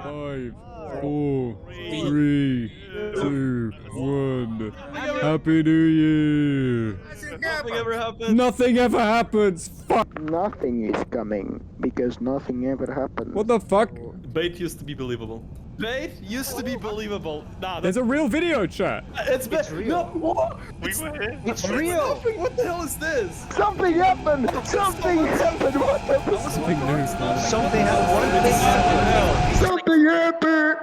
5, 4, 3, 2, 1. Happy New Year! Nothing ever happens. Nothing ever happens! Fuck! Nothing is coming, because nothing ever happens. What the fuck? Bait used to be believable. Bait used to be believable. Nah, There's a real video chat! it's real. No, what? It's real! What the hell is this? Something happened! Something happened! What the fuck? Something new. Something happened! Something happened!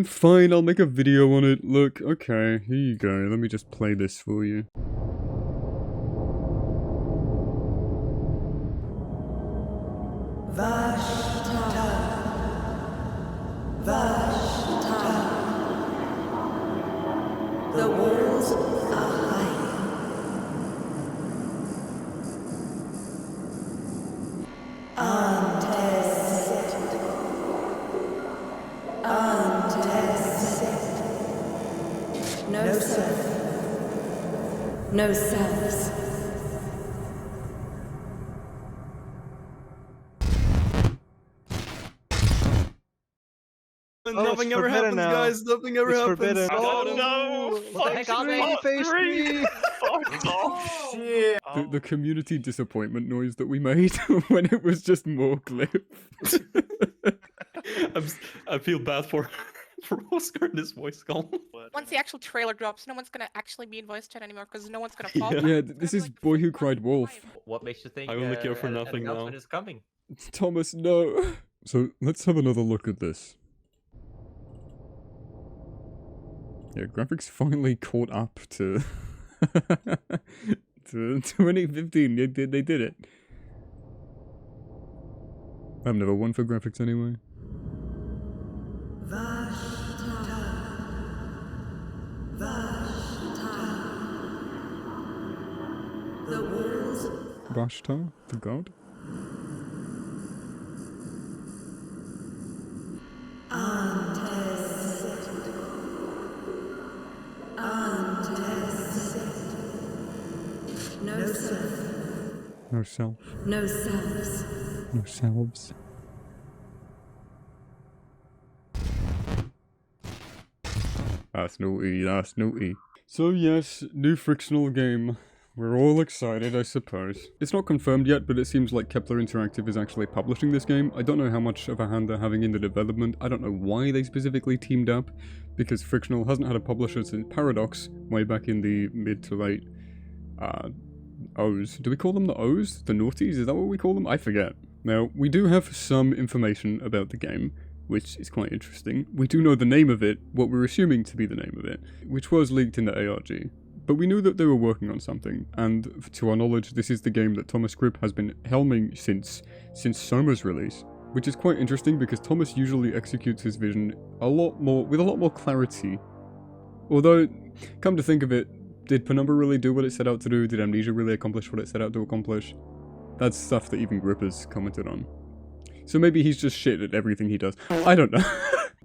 Fine, I'll make a video on it. Look, okay, here you go. Let me just play this for you. The walls are high. No self. No selves. Nothing ever happens, guys. Nothing ever happens. Forbidden. Oh no! The community disappointment noise that we made when it was just more clips. I feel bad for Oscar in this voice call. Once the actual trailer drops, no one's gonna actually be in voice chat anymore because no one's gonna follow. Yeah, this is Boy Who Cried Wolf. What makes you think I only care for an nothing now. announcement is coming? Thomas, no. So let's have another look at this. Yeah, graphics finally caught up to to 2015. They did it. I'm never one for graphics anyway. The walls. Vashta, the god. No self. No self. No selves. No selves. That's naughty, that's naughty. So yes, new Frictional Game. We're all excited, I suppose. It's not confirmed yet, but it seems like Kepler Interactive is actually publishing this game. I don't know how much of a hand they're having in the development. I don't know why they specifically teamed up, because Frictional hasn't had a publisher since Paradox, way back in the mid to late O's. Do we call them the O's? The naughties? Is that what we call them? I forget. Now, we do have some information about the game, which is quite interesting. We do know the name of it, what we're assuming to be the name of it, which was leaked in the ARG. But we knew that they were working on something, and to our knowledge, this is the game that Thomas Grip has been helming since SOMA's release. Which is quite interesting because Thomas usually executes his vision with a lot more clarity. Although, come to think of it, did Penumbra really do what it set out to do? Did Amnesia really accomplish what it set out to accomplish? That's stuff that even Grip has commented on. So maybe he's just shit at everything he does. I don't know.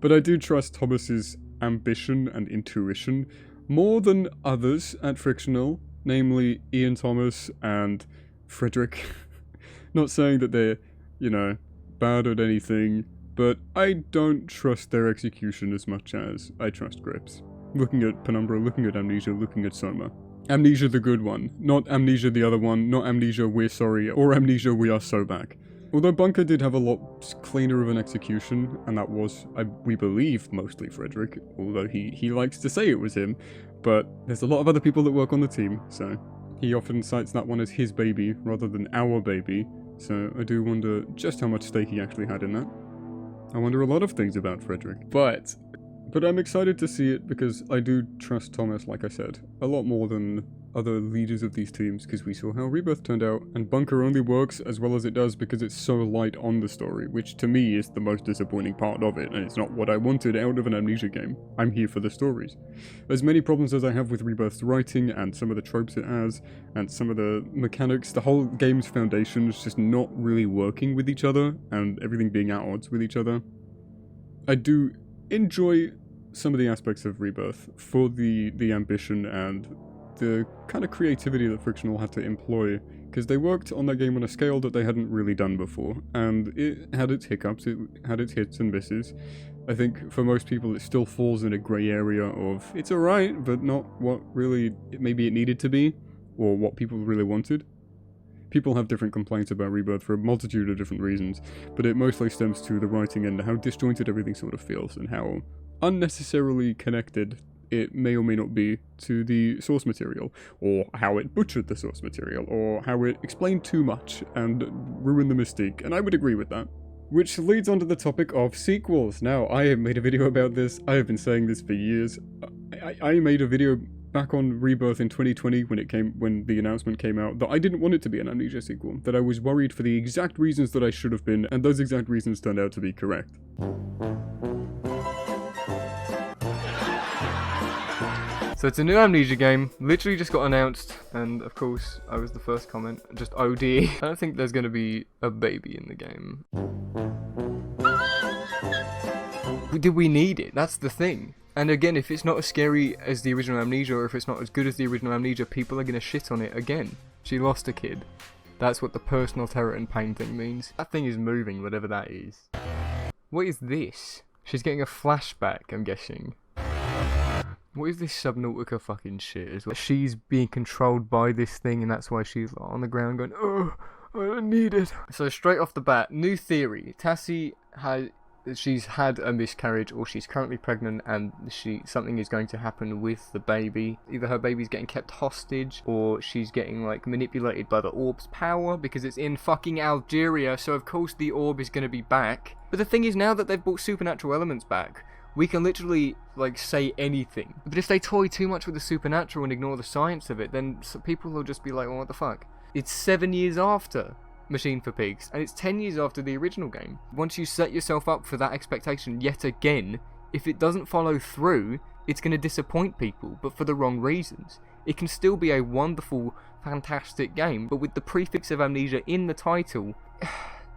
But I do trust Thomas's ambition and intuition more than others at Frictional, namely Ian Thomas and Frederick. Not saying that they're, you know, bad at anything, but I don't trust their execution as much as I trust Grip's. Looking at Penumbra, looking at Amnesia, looking at SOMA. Amnesia the good one, not Amnesia the other one, not Amnesia we're sorry, or Amnesia we are so back. Although Bunker did have a lot cleaner of an execution, and that was, we believe, mostly Frederick, although he likes to say it was him, but there's a lot of other people that work on the team, so he often cites that one as his baby rather than our baby, so I do wonder just how much stake he actually had in that. I wonder a lot of things about Frederick, but I'm excited to see it because I do trust Thomas, like I said, a lot more than other leaders of these teams, because we saw how Rebirth turned out, and Bunker only works as well as it does because it's so light on the story, which to me is the most disappointing part of it, and it's not what I wanted out of an Amnesia game. I'm here for the stories. As many problems as I have with Rebirth's writing, and some of the tropes it has, and some of the mechanics, the whole game's foundation is just not really working with each other, and everything being at odds with each other. I do enjoy some of the aspects of Rebirth for the ambition and the kind of creativity that Frictional had to employ, because they worked on that game on a scale that they hadn't really done before, and it had its hiccups, it had its hits and misses. I think for most people it still falls in a grey area of it's alright, but not what really maybe it needed to be, or what people really wanted. People have different complaints about Rebirth for a multitude of different reasons, but it mostly stems to the writing and how disjointed everything sort of feels, and how unnecessarily connected it may or may not be to the source material, or how it butchered the source material, or how it explained too much and ruined the mystique, and I would agree with that. Which leads on to the topic of sequels. Now, I have made a video about this, I have been saying this for years. I made a video back on Rebirth in 2020 when the announcement came out that I didn't want it to be an Amnesia sequel, that I was worried for the exact reasons that I should have been, and those exact reasons turned out to be correct. So it's a new Amnesia game, literally just got announced, and of course, I was the first comment, just OD. I don't think there's gonna be a baby in the game. Did we need it? That's the thing. And again, if it's not as scary as the original Amnesia, or if it's not as good as the original Amnesia, people are gonna shit on it again. She lost a kid. That's what the personal terror and pain thing means. That thing is moving, whatever that is. What is this? She's getting a flashback, I'm guessing. What is this Subnautica fucking shit as well? She's being controlled by this thing, and that's why she's on the ground going, oh, I don't need it. So straight off the bat, new theory. Tassie she's had a miscarriage, or she's currently pregnant, and something is going to happen with the baby. Either her baby's getting kept hostage, or she's getting like manipulated by the orb's power, because it's in fucking Algeria, so of course the orb is going to be back. But the thing is, now that they've brought supernatural elements back, we can literally, like, say anything. But if they toy too much with the supernatural and ignore the science of it, then people will just be like, well, what the fuck? It's 7 years after Machine for Pigs, and it's 10 years after the original game. Once you set yourself up for that expectation yet again, if it doesn't follow through, it's going to disappoint people, but for the wrong reasons. It can still be a wonderful, fantastic game, but with the prefix of Amnesia in the title,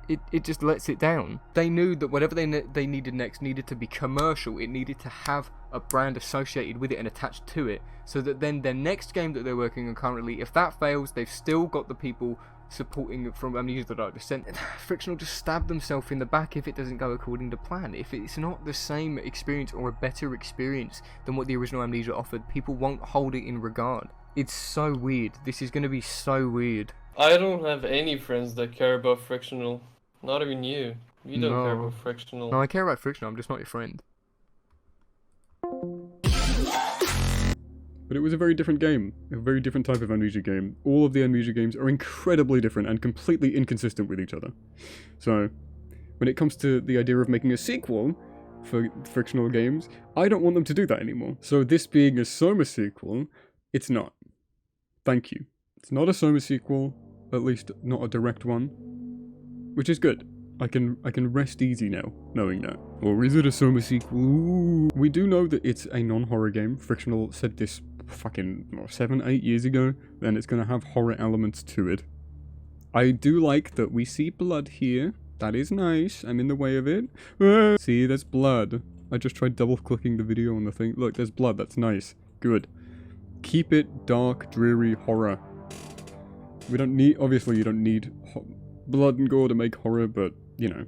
it just lets it down. They knew that whatever they needed next needed to be commercial. It needed to have a brand associated with it and attached to it, so that then their next game that they're working on currently, if that fails, they've still got the people supporting it from Amnesia the Dark Descent. Frictional just stabbed themselves in the back if it doesn't go according to plan. If it's not the same experience or a better experience than what the original Amnesia offered, people won't hold it in regard. It's so weird. This is going to be so weird. I don't have any friends that care about Frictional. Not even you. You don't care about Frictional. No, I care about Frictional, I'm just not your friend. But it was a very different game, a very different type of Amnesia game. All of the Amnesia games are incredibly different and completely inconsistent with each other. So, when it comes to the idea of making a sequel for Frictional games, I don't want them to do that anymore. So this being a SOMA sequel, it's not. Thank you. It's not a SOMA sequel, at least not a direct one. Which is good. I can rest easy now, knowing that. Or is it a SOMA sequel? Ooh. We do know that it's a non-horror game. Frictional said this fucking 7-8 years ago, and it's going to have horror elements to it. I do like that we see blood here. That is nice. I'm in the way of it. See, there's blood. I just tried double-clicking the video on the thing. Look, there's blood. That's nice. Good. Keep it dark, dreary horror. We don't need... Obviously, you don't need blood and gore to make horror, but, you know,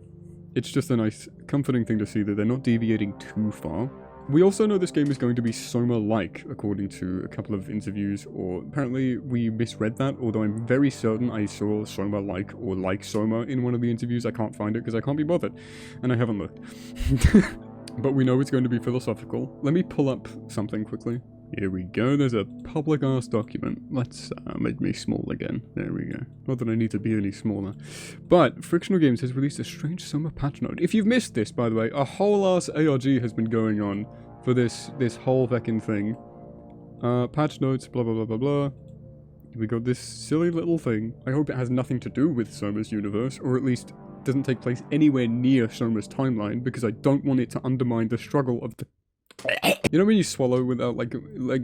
it's just a nice, comforting thing to see that they're not deviating too far. We also know this game is going to be SOMA-like, according to a couple of interviews, or apparently we misread that, although I'm very certain I saw SOMA-like or like SOMA in one of the interviews. I can't find it because I can't be bothered, and I haven't looked. But we know it's going to be philosophical. Let me pull up something quickly. Here we go, there's a public-ass document. Let's make me small again. There we go. Not that I need to be any smaller. But, Frictional Games has released a strange SOMA patch note. If you've missed this, by the way, a whole-ass ARG has been going on for this whole feckin' thing. Patch notes, blah blah blah blah blah. We got this silly little thing. I hope it has nothing to do with SOMA's universe, or at least doesn't take place anywhere near SOMA's timeline, because I don't want it to undermine the struggle of the... You know when you swallow without, like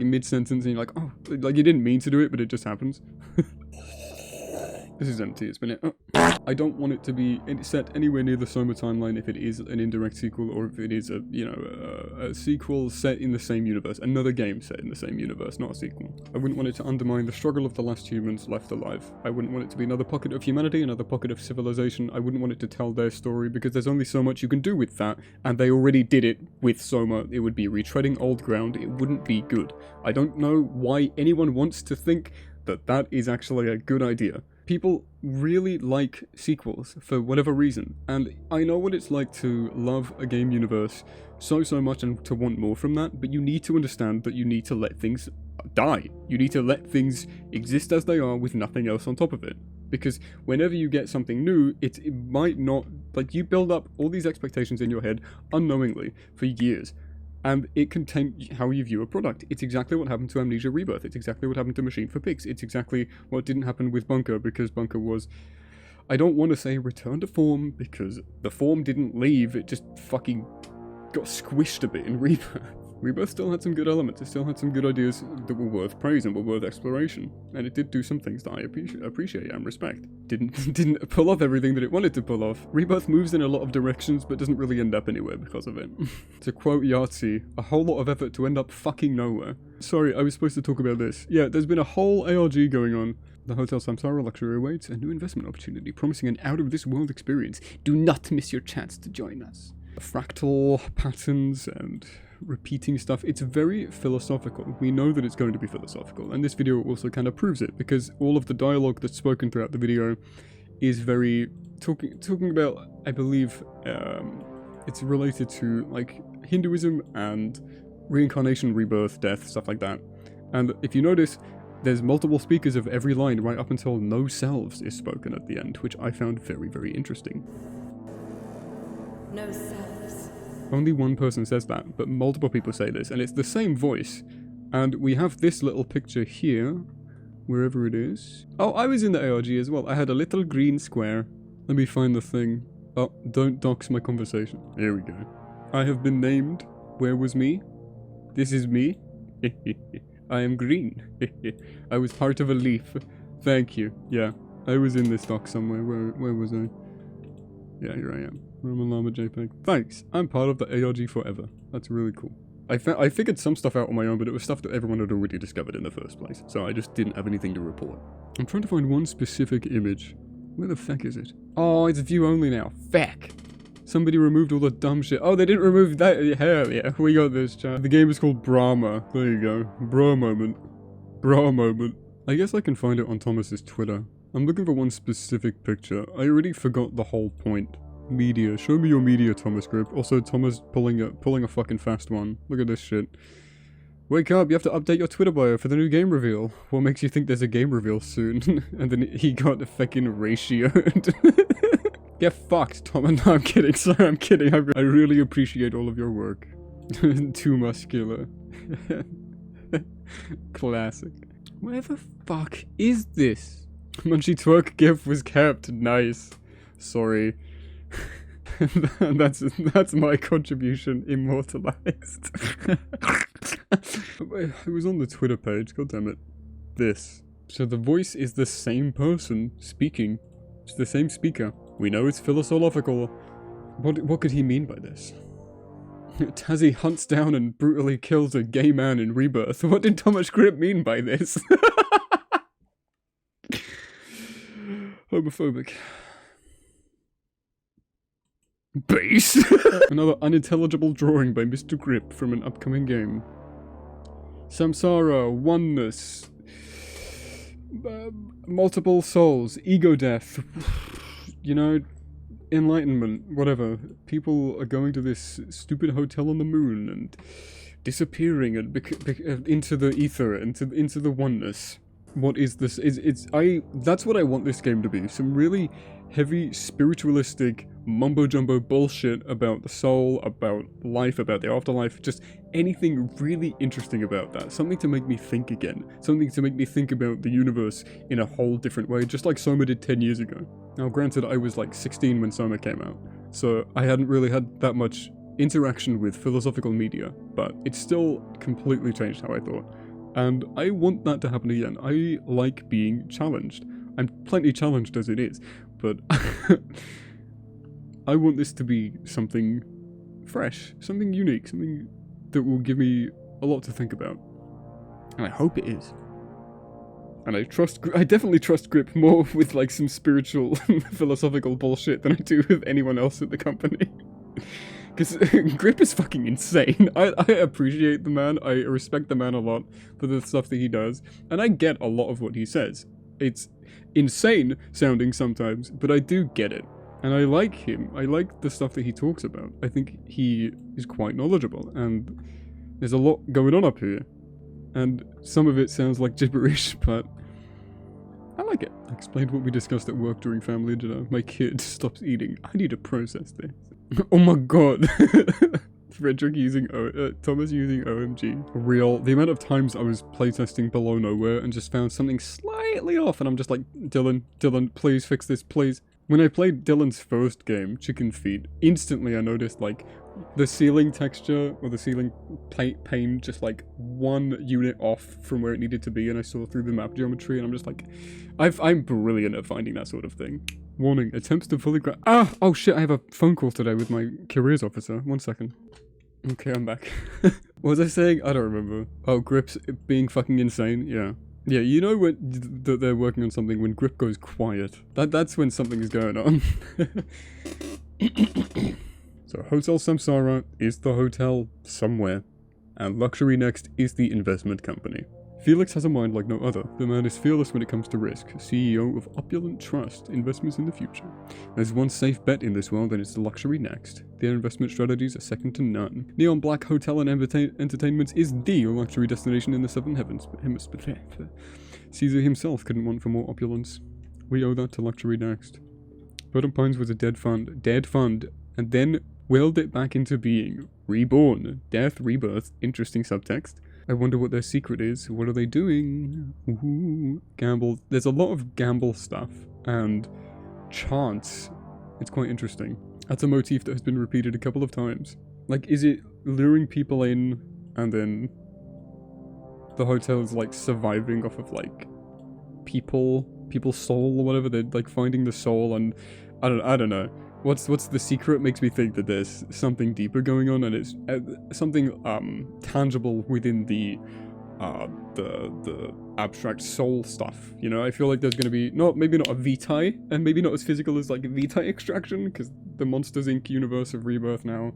mid-sentence and you're like, oh, like you didn't mean to do it, but it just happens? This is empty, it's been it. I don't want it to be set anywhere near the SOMA timeline if it is an indirect sequel, or if it is a, you know, a sequel set in the same universe. Another game set in the same universe, not a sequel. I wouldn't want it to undermine the struggle of the last humans left alive. I wouldn't want it to be another pocket of humanity, another pocket of civilization. I wouldn't want it to tell their story, because there's only so much you can do with that, and they already did it with SOMA. It would be retreading old ground. It wouldn't be good. I don't know why anyone wants to think that that is actually a good idea. People really like sequels for whatever reason, and I know what it's like to love a game universe so much and to want more from that, but you need to understand that you need to let things die. You need to let things exist as they are with nothing else on top of it. Because whenever you get something new, it might not, like, you build up all these expectations in your head unknowingly for years. And it can taint how you view a product. It's exactly what happened to Amnesia Rebirth. It's exactly what happened to Machine for Pigs. It's exactly what didn't happen with Bunker, because Bunker was... I don't want to say return to form, because the form didn't leave, it just fucking got squished a bit in Rebirth. Rebirth still had some good elements, it still had some good ideas that were worth praise and were worth exploration. And it did do some things that I appreciate and respect. Didn't pull off everything that it wanted to pull off. Rebirth moves in a lot of directions, but doesn't really end up anywhere because of it. To quote Yahtzee, a whole lot of effort to end up fucking nowhere. Sorry, I was supposed to talk about this. Yeah, there's been a whole ARG going on. The Hotel Samsara luxury awaits a new investment opportunity, promising an out-of-this-world experience. Do not miss your chance to join us. Fractal patterns and repeating stuff, it's very philosophical. We know that it's going to be philosophical, and this video also kind of proves it, because all of the dialogue that's spoken throughout the video is very talking about, I believe, it's related to like Hinduism and reincarnation, rebirth, death, stuff like that. And if you notice, there's multiple speakers of every line right up until no selves is spoken at the end, which I found very interesting. No selves. Only one person says that, but multiple people say this, and it's the same voice. And we have this little picture here, wherever it is. Oh, I was in the ARG as well. I had a little green square. Let me find the thing. Oh, don't dox my conversation. Here we go. I have been named. Where was me? This is me. I am green. I was part of a leaf. Thank you. Yeah, I was in this doc somewhere. Where was I? Yeah, here I am. Roman Llama JPEG. Thanks. I'm part of the ARG forever. That's really cool. I figured some stuff out on my own, but it was stuff that everyone had already discovered in the first place, so I just didn't have anything to report. I'm trying to find one specific image. Where the feck is it? Oh, it's view only now. Feck. Somebody removed all the dumb shit. Oh, they didn't remove that. Hell yeah, we got this, chat. The game is called Brahma. There you go. Bra moment. Bra moment. I guess I can find it on Thomas's Twitter. I'm looking for one specific picture. I already forgot the whole point. Media. Show me your media, Thomas Grip. Also, Thomas pulling a fucking fast one. Look at this shit. Wake up, you have to update your Twitter bio for the new game reveal. What makes you think there's a game reveal soon? And then he got fucking ratioed. Get fucked, Tom. No, I'm kidding. Sorry, I'm kidding. I really appreciate all of your work. Too muscular. Classic. Where the fuck is this? Munchie Twerk GIF was kept. Nice. Sorry. that's my contribution immortalized. It was on the Twitter page, god damn it. This. So the voice is the same person speaking. It's the same speaker. We know it's philosophical. What could he mean by this? Tazzy hunts down and brutally kills a gay man in Rebirth. What did Thomas Grip mean by this? Homophobic. Base! Another unintelligible drawing by Mr. Grip from an upcoming game. Samsara, oneness, multiple souls, ego death, you know, enlightenment, whatever. People are going to this stupid hotel on the moon and disappearing and into the ether, into the oneness. What is this? That's what I want this game to be. Some really heavy spiritualistic mumbo-jumbo bullshit about the soul, about life, about the afterlife, just anything really interesting about that. Something to make me think again. Something to make me think about the universe in a whole different way, just like SOMA did 10 years ago. Now granted, I was like 16 when SOMA came out, so I hadn't really had that much interaction with philosophical media, but it still completely changed how I thought. And I want that to happen again. I like being challenged. I'm plenty challenged as it is, but I want this to be something fresh, something unique, something that will give me a lot to think about. And I hope it is. And I definitely trust Grip more with like some spiritual, philosophical bullshit than I do with anyone else at the company. Because Grip is fucking insane. I appreciate the man, I respect the man a lot for the stuff that he does, and I get a lot of what he says. It's insane sounding sometimes, but I do get it. And I like him. I like the stuff that he talks about. I think he is quite knowledgeable, and there's a lot going on up here. And some of it sounds like gibberish, but I like it. I explained what we discussed at work during family dinner. My kid stops eating. I need to process this. Oh my god. Frederick using Thomas using OMG. Real. The amount of times I was playtesting Below Nowhere and just found something slightly off, and I'm just like, Dylan, please fix this, please. When I played Dylan's first game, Chicken Feet, instantly I noticed like the ceiling texture or the ceiling pane just like 1 unit off from where it needed to be, and I saw through the map geometry, and I'm just like, I'm brilliant at finding that sort of thing. Warning, attempts to fully oh shit, I have a phone call today with my careers officer. 1 second. Okay, I'm back. What was I saying? I don't remember. Oh, Grip's being fucking insane, yeah. Yeah, you know when that they're working on something when Grip goes quiet. That's when something's going on. So Hotel Samsara is the hotel somewhere, and Luxury Next is the investment company. Felix has a mind like no other. The man is fearless when it comes to risk, CEO of Opulent Trust, investments in the future. There's one safe bet in this world, and it's Luxury Next. Their investment strategies are second to none. Neon Black Hotel and Entertainments is the luxury destination in the Southern Hemisphere. Caesar himself couldn't want for more opulence. We owe that to Luxury Next. Verdant Pines was a dead fund, and then willed it back into being. Reborn. Death, rebirth, interesting subtext. I wonder what their secret is. What are they doing? Ooh, gamble. There's a lot of gamble stuff and chance. It's quite interesting. That's a motif that has been repeated a couple of times. Like, is it luring people in and then the hotel is like surviving off of like people's soul or whatever? They're like finding the soul, and I don't know. What's the secret? Makes me think that there's something deeper going on, and it's something tangible within the abstract soul stuff. You know, I feel like there's going to be maybe not a Vitae, and maybe not as physical as like Vitae extraction, because the Monsters Inc. universe of Rebirth now,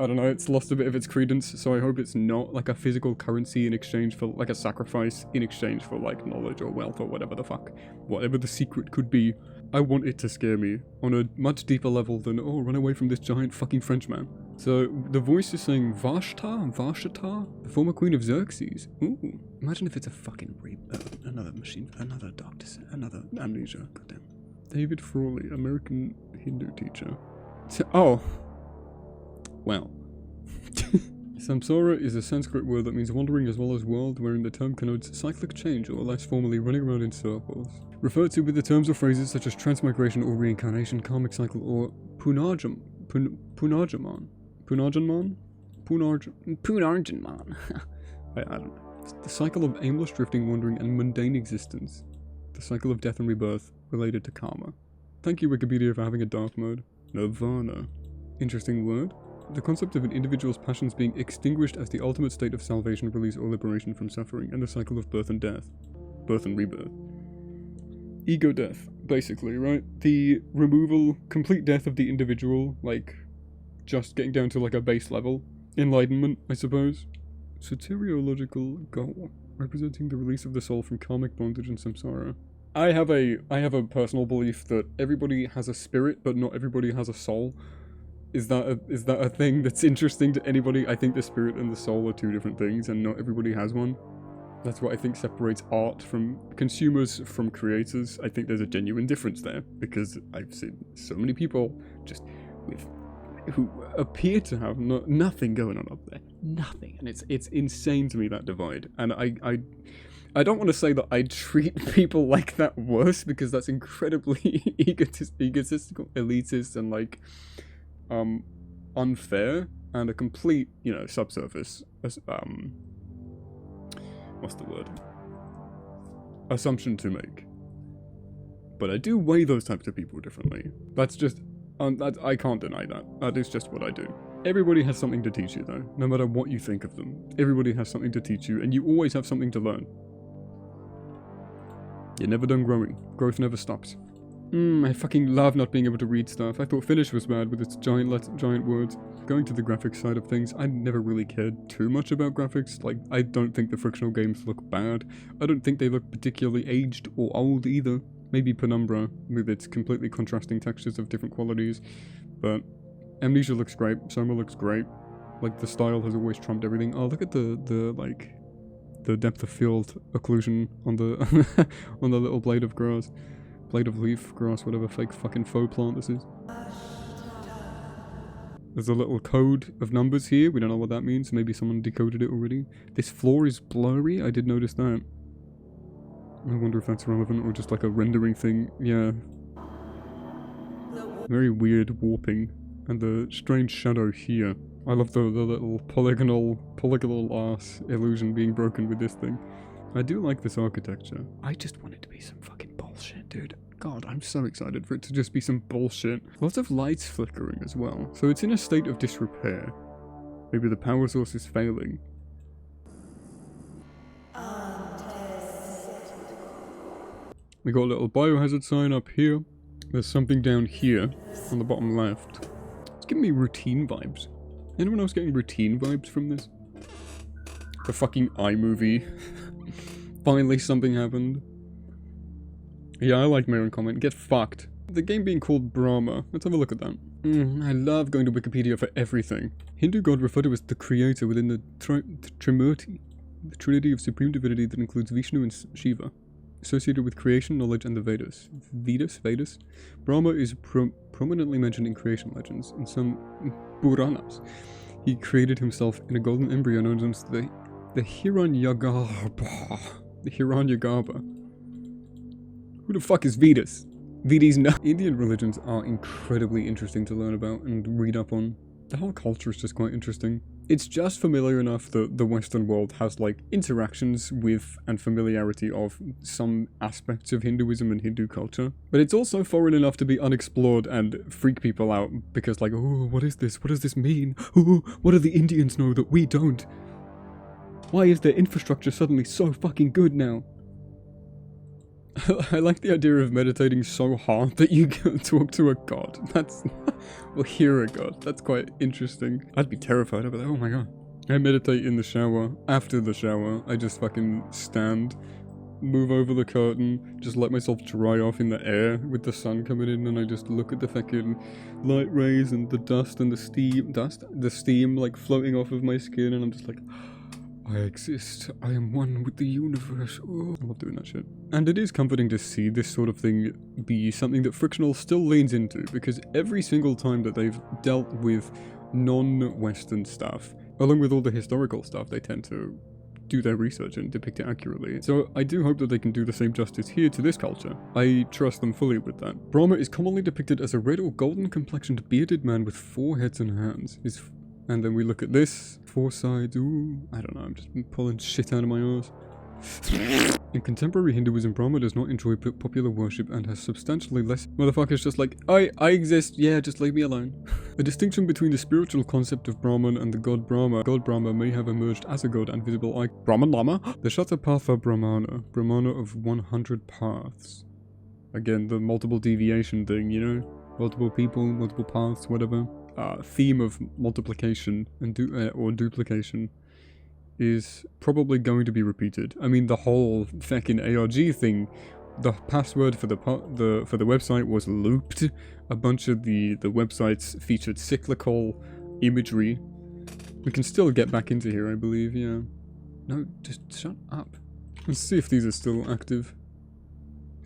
I don't know, it's lost a bit of its credence. So I hope it's not like a physical currency in exchange for like a sacrifice in exchange for like knowledge or wealth or whatever the fuck, whatever the secret could be. I want it to scare me on a much deeper level than, oh, run away from this giant fucking Frenchman. So the voice is saying Vashta, the former queen of Xerxes. Ooh, imagine if it's a fucking another machine, another doctor, another amnesia. Goddamn. David Frawley, American Hindu teacher. Oh, well. Samsara is a Sanskrit word that means wandering as well as world, wherein the term connotes cyclic change, or less formally running around in circles. Referred to with the terms or phrases such as transmigration or reincarnation, karmic cycle, or Punarjanman. I don't know. It's the cycle of aimless drifting, wandering, and mundane existence. The cycle of death and rebirth related to karma. Thank you, Wikipedia, for having a dark mode. Nirvana. Interesting word. The concept of an individual's passions being extinguished as the ultimate state of salvation, release, or liberation from suffering, and the cycle of birth and death. Birth and rebirth. Ego death, basically, right? The removal, complete death of the individual, like, just getting down to like a base level. Enlightenment, I suppose. Soteriological goal, representing the release of the soul from karmic bondage and samsara. I have a personal belief that everybody has a spirit, but not everybody has a soul. Is that a thing that's interesting to anybody? I think the spirit and the soul are two different things, and not everybody has one. That's what I think separates art from consumers from creators. I think there's a genuine difference there, because I've seen so many people just with who appear to have nothing going on up there, nothing, and it's insane to me, that divide. And I don't want to say that I treat people like that worse, because that's incredibly egotistical, elitist, and like unfair, and a complete, you know, subsurface what's the word? Assumption to make. But I do weigh those types of people differently. That's just, I can't deny that. That is just what I do. Everybody has something to teach you, though, no matter what you think of them. Everybody has something to teach you, and you always have something to learn. You're never done growing. Growth never stops. I fucking love not being able to read stuff. I thought Finnish was bad with its giant words. Going to the graphics side of things, I never really cared too much about graphics. Like, I don't think the Frictional games look bad. I don't think they look particularly aged or old either. Maybe Penumbra, with its completely contrasting textures of different qualities. But Amnesia looks great. Soma looks great. Like, the style has always trumped everything. Oh, look at the depth of field occlusion on the on the little blade of grass. Blade of leaf, grass, whatever fake fucking faux plant this is. There's a little code of numbers here. We don't know what that means. Maybe someone decoded it already. This floor is blurry. I did notice that. I wonder if that's relevant or just like a rendering thing. Yeah. Very weird warping. And the strange shadow here. I love the little polygonal ass illusion being broken with this thing. I do like this architecture. I just want it to be some fucking bullshit, dude. God, I'm so excited for it to just be some bullshit. Lots of lights flickering as well. So it's in a state of disrepair. Maybe the power source is failing. We got a little biohazard sign up here. There's something down here on the bottom left. It's giving me routine vibes. Anyone else getting routine vibes from this? The fucking iMovie. Finally something happened. Yeah, I like Marin comment. Get fucked. The game being called Brahma. Let's have a look at that. I love going to Wikipedia for everything. Hindu god referred to as the creator within the Trimurti, the trinity of supreme divinity that includes Vishnu and Shiva, associated with creation, knowledge, and the Vedas. Vedas? Brahma is prominently mentioned in creation legends. In some Puranas, he created himself in a golden embryo known as the Hiranyagarbha. The Hiranyagarbha. Who the fuck is Vedas? Vedas no. Indian religions are incredibly interesting to learn about and read up on. The whole culture is just quite interesting. It's just familiar enough that the Western world has like interactions with and familiarity of some aspects of Hinduism and Hindu culture. But it's also foreign enough to be unexplored and freak people out because like, oh, what is this? What does this mean? Oh, what do the Indians know that we don't? Why is their infrastructure suddenly so fucking good now? I like the idea of meditating so hard that you can talk to a god. Well, hear a god. That's quite interesting. I'd be terrified. I'd be like, oh my god. I meditate in the shower. After the shower, I just fucking stand, move over the curtain, just let myself dry off in the air with the sun coming in, and I just look at the fucking light rays and the dust and the steam like floating off of my skin, and I'm just like, I exist. I am one with the universe. Oh, I'm not doing that shit. And it is comforting to see this sort of thing be something that Frictional still leans into, because every single time that they've dealt with non-Western stuff, along with all the historical stuff, they tend to do their research and depict it accurately. So I do hope that they can do the same justice here to this culture. I trust them fully with that. Brahma is commonly depicted as a red or golden complexioned bearded man with 4 heads and hands. And then we look at this, 4 sides, ooh, I don't know, I'm just pulling shit out of my arse. In contemporary Hinduism, Brahma does not enjoy popular worship and has substantially less— Motherfucker's just like, I exist, yeah, just leave me alone. A distinction between the spiritual concept of Brahman and the god Brahma. God Brahma may have emerged as a god and visible Brahman Lama? The Shatapatha Brahmana of 100 paths. Again, the multiple deviation thing, you know? Multiple people, multiple paths, whatever. Theme of multiplication and or duplication is probably going to be repeated. I mean, the whole fucking ARG thing, the password for the website was looped. A bunch of the websites featured cyclical imagery. We can still get back into here, I believe. Yeah. No, just shut up. Let's see if these are still active.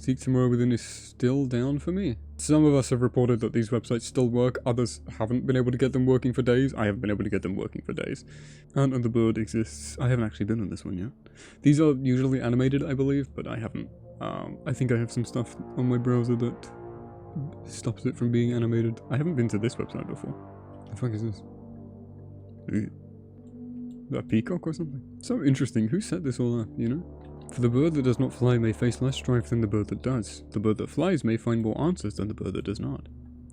Seek Tomorrow Within is still down for me. Some of us have reported that these websites still work, others haven't been able to get them working for days. I haven't been able to get them working for days. Ant and the Bird exists. I haven't actually been on this one yet. These are usually animated, I believe, but I haven't. I think I have some stuff on my browser that stops it from being animated. I haven't been to this website before. The fuck is this? Is that a peacock or something? So interesting. Who set this all up, you know? For the bird that does not fly may face less strife than the bird that does. The bird that flies may find more answers than the bird that does not.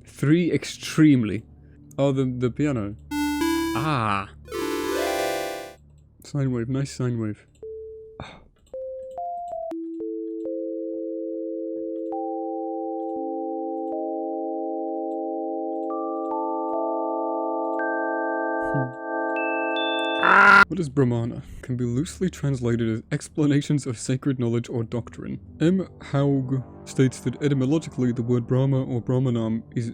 3 extremely. Oh, the piano. Ah. Sine wave. Nice sine wave. What is Brahmana? Can be loosely translated as explanations of sacred knowledge or doctrine. M. Haug states that etymologically the word Brahma or Brahmanam is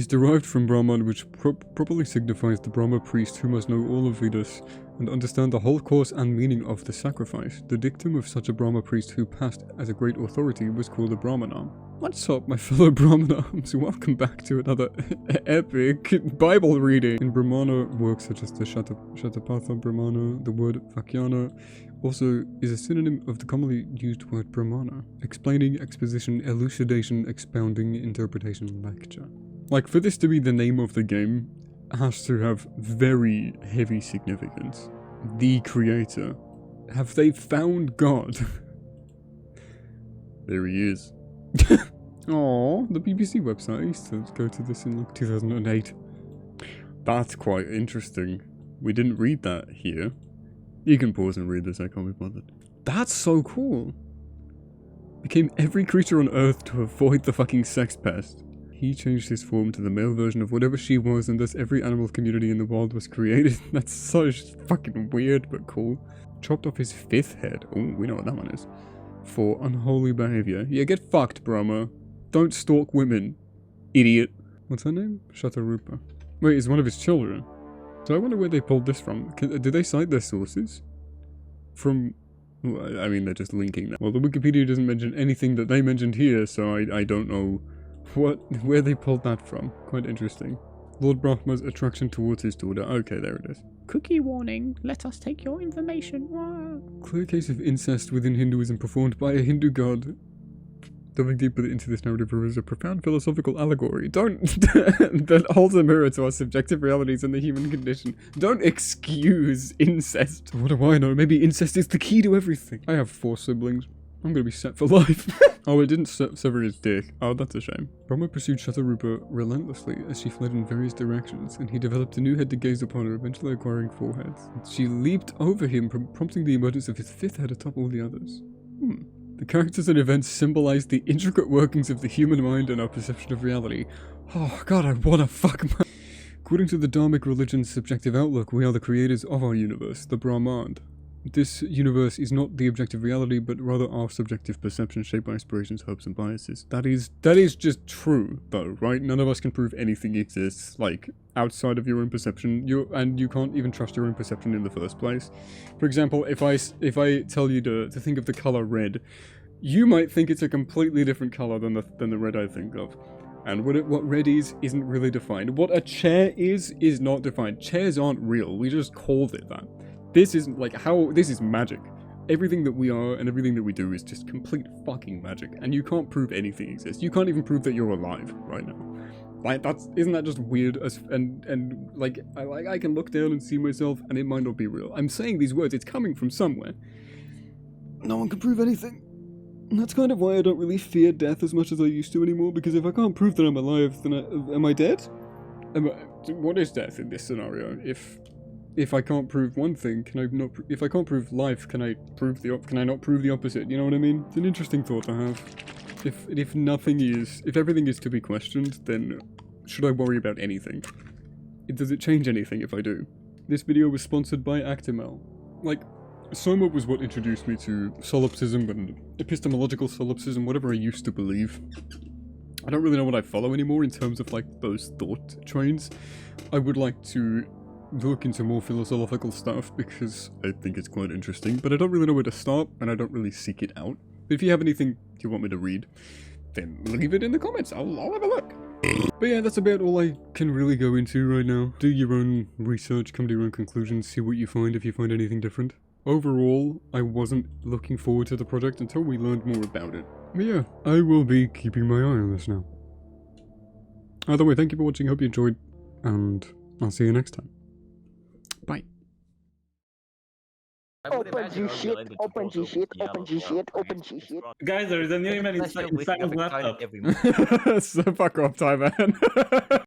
derived from Brahman, which properly signifies the Brahma priest who must know all of Vedas and understand the whole course and meaning of the sacrifice. The dictum of such a Brahma priest who passed as a great authority was called a Brahmanam. What's up, my fellow Brahmanams? Welcome back to another epic Bible reading. In Brahmana works such as the Shatapatha Brahmana, the word Vakyana also is a synonym of the commonly used word Brahmana, explaining, exposition, elucidation, expounding, interpretation, lecture. Like, for this to be the name of the game, has to have very heavy significance. The creator. Have they found God? There he is. Aww, the BBC website. I used to go to this in like 2008. That's quite interesting. We didn't read that here. You can pause and read this, I can't be bothered. That's so cool. Became every creature on Earth to avoid the fucking sex pest. He changed his form to the male version of whatever she was, and thus every animal community in the world was created. That's so fucking weird, but cool. Chopped off his 5th head. Oh, we know what that one is. For unholy behavior. Yeah, get fucked, Brahma. Don't stalk women. Idiot. What's her name? Shatarupa. Wait, it's one of his children. So I wonder where they pulled this from. Did they cite their sources? From... Well, I mean, they're just linking that. Well, the Wikipedia doesn't mention anything that they mentioned here, so I don't know where they pulled that from. Quite interesting. Lord Brahma's attraction towards his daughter. Okay, there it is. Cookie warning. Let us take your information. Clear case of incest within Hinduism performed by a Hindu god. Delving deeper into this narrative reveals a profound philosophical allegory. That holds a mirror to our subjective realities and the human condition. Don't excuse incest. What do I know? Maybe incest is the key to everything. I have 4 siblings. I'm gonna be set for life. Oh, it didn't sever his dick. Oh, that's a shame. Brahma pursued Shatarupa relentlessly as she fled in various directions, and he developed a new head to gaze upon her, eventually acquiring 4 heads. She leaped over him, prompting the emergence of his 5th head atop all the others. The characters and events symbolize the intricate workings of the human mind and our perception of reality. Oh god, I wanna fuck my... According to the Dharmic religion's subjective outlook, we are the creators of our universe, the Brahman. This universe is not the objective reality, but rather our subjective perception shaped by aspirations, hopes, and biases. That is just true, though, right? None of us can prove anything exists, like, outside of your own perception, and you can't even trust your own perception in the first place. For example, if I tell you to think of the color red, you might think it's a completely different color than the red I think of. And what red is isn't really defined. What a chair is not defined. Chairs aren't real. We just called it that. This isn't like this is magic. Everything that we are and everything that we do is just complete fucking magic. And you can't prove anything exists. You can't even prove that you're alive right now. Like, isn't that just weird? And like, I can look down and see myself and it might not be real. I'm saying these words, it's coming from somewhere. No one can prove anything. And that's kind of why I don't really fear death as much as I used to anymore, because if I can't prove that I'm alive, then am I dead? What is death in this scenario? If I can't prove one thing, can I not? If I can't prove life, can I not prove the opposite? You know what I mean? It's an interesting thought to have. If everything is to be questioned, then should I worry about anything? Does it change anything if I do? This video was sponsored by Actimel. Like, SOMA was what introduced me to solipsism and epistemological solipsism, whatever I used to believe. I don't really know what I follow anymore in terms of like those thought trains. I would like to look into more philosophical stuff because I think it's quite interesting, but I don't really know where to start and I don't really seek it out. But if you have anything you want me to read, then leave it in the comments. I'll have a look. But yeah, that's about all I can really go into right now. Do your own research, come to your own conclusions, see what you find if you find anything different. Overall, I wasn't looking forward to the project until we learned more about it. But yeah, I will be keeping my eye on this now. Either way, thank you for watching, hope you enjoyed, and I'll see you next time. Bye. Open G shit, open G shit, open G shit, open G shit. Guys, there is a new email inside of laptop. So fuck off, Ty, man.